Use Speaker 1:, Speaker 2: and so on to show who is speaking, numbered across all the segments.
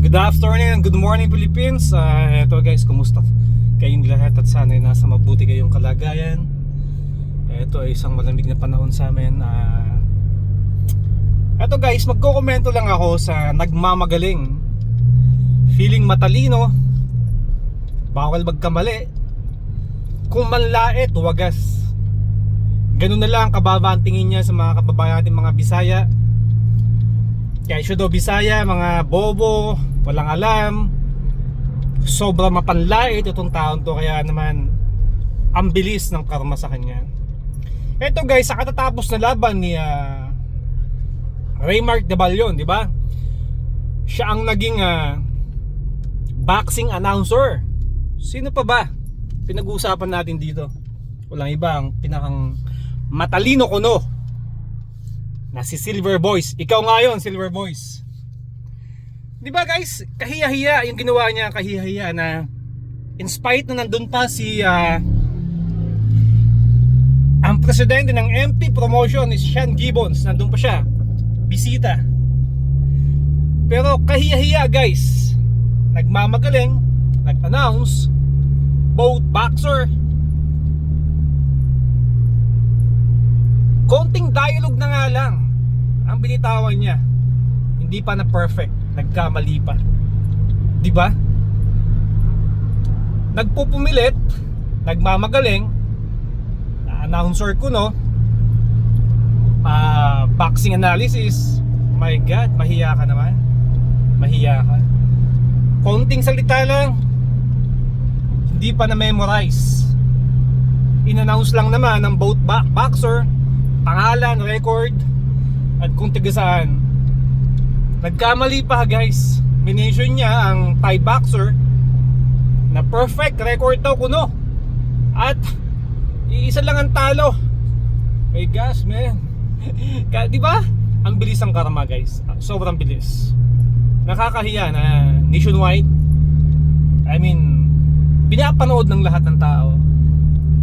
Speaker 1: Good afternoon, good morning Philippines. Eto guys, kumusta kayong lahat at sana ay nasa mabuti kayong kalagayan. Eto ay isang malamig na panahon sa amin. Eto guys, magko-komento lang ako sa nagmamagaling, feeling matalino, bawal magkamali, kung manlait, wagas. Ganun na lang kababa ang tingin niya sa mga kababayan natin mga Bisaya. Kaya siya daw Bisaya, mga bobo, walang alam, sobrang mapanlait itong taon to. Kaya naman ang bilis ng karma sa kanya. Eto guys, sa katatapos na laban ni Raymark de Balyon, di ba? Siya ang naging boxing announcer. Sino pa ba pinag-uusapan natin dito? Walang iba, ang pinakang matalino kuno na si Silver Boys. Ikaw nga yun, Silver Boys. Di ba guys, kahiya-hiya yung ginawa niya, kahiya-hiya na in spite na nandun pa si ang presidente ng MP promotion is Sean Gibbons, nandun pa siya, bisita. Pero kahiya-hiya guys, nagmamagaling, nag-announce, both boxer, konting dialogue na nga lang ang binitawan niya, hindi pa na perfect, nagkamali pa, di ba? Nagpupumilit, nagmamagaling, announcer ko no, boxing analysis. My God, mahiya ka naman, mahiya ka. Konting salita lang, hindi pa na memorize, in-announce lang naman ng both boxer, pangalan, record, at kung taga saan. Nagkamali pa guys, minention niya ang Thai boxer na perfect record daw kuno, at iisa lang ang talo. My gosh man. Di ba? Ang bilis ng karma guys, sobrang bilis. Nakakahiya na nationwide, I mean pinapanood ng lahat ng tao,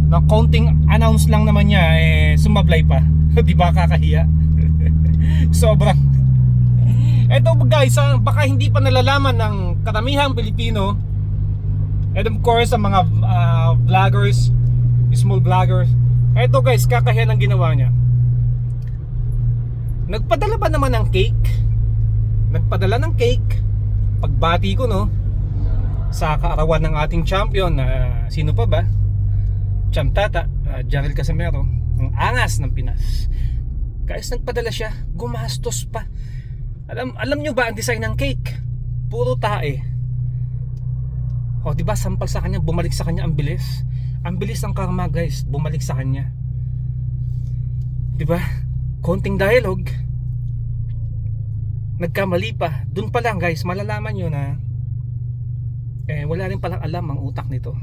Speaker 1: na konting announce lang naman niya sumablay pa. Di ba kakahiya? Sobrang. Eto guys, baka hindi pa nalalaman ng karamihang Pilipino, and of course sa mga vloggers, small vloggers. Eto guys, kakahiya ng ginawa niya. Nagpadala ba naman ng cake? Nagpadala ng cake, pagbati ko no, sa kaarawan ng ating champion na sino pa ba? Champ Tata, Jarrell Casimero, ang angas ng Pinas. Guys, nagpadala siya, gumastos pa. Alam nyo ba ang design ng cake? Puro tae. O diba, sampal sa kanya, bumalik sa kanya ang bilis. Ang bilis ng karma guys, bumalik sa kanya. Diba? Konting dialogue, nagkamali pa. Dun pa lang guys, malalaman nyo na wala rin palang alam ang utak nito.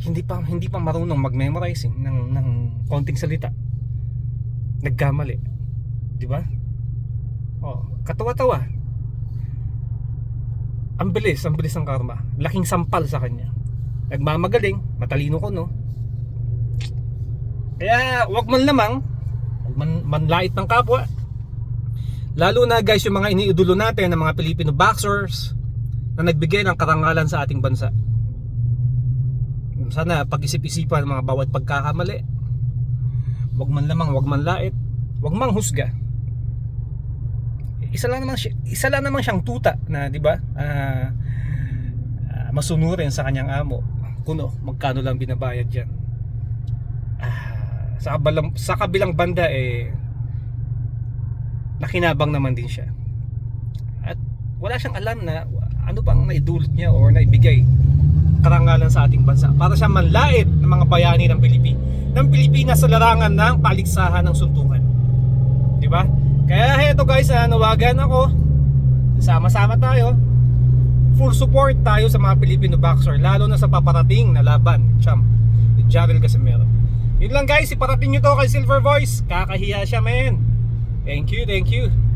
Speaker 1: Hindi pa marunong mag-memorizing ng konting salita. Nagkamali. Di ba? Oh, katawa-tawa. Ang bilis ng karma. Laking sampal sa kanya. Nagmamagaling, matalino ko no. Kaya wag manlait ng kapwa. Lalo na guys yung mga iniidolo natin ng mga Filipino boxers na nagbigay ng karangalan sa ating bansa. Sana pag-isip-isipan mga bawat pagkakamali. Wag man lait, wag mang husga. Isa lang naman siyang tuta na, di ba? Masunurin sa kanyang amo. Kuno, magkano lang binabayad diyan. Sa kabilang banda nakinabang naman din siya. At wala siyang alam na ano bang naidulot niya or naibigay karangalan sa ating bansa para siya manlait ng mga bayani ng Pilipinas sa larangan ng paligsahan ng suntukan. Di ba? Kaya heto guys, nawagan ako, sama-sama tayo, full support tayo sa mga Filipino boxer, lalo na sa paparating na laban champ ni Jarrell Casimero. Yun lang guys, iparating nyo to kay Silver Voice. Kakahiya siya men. Thank you.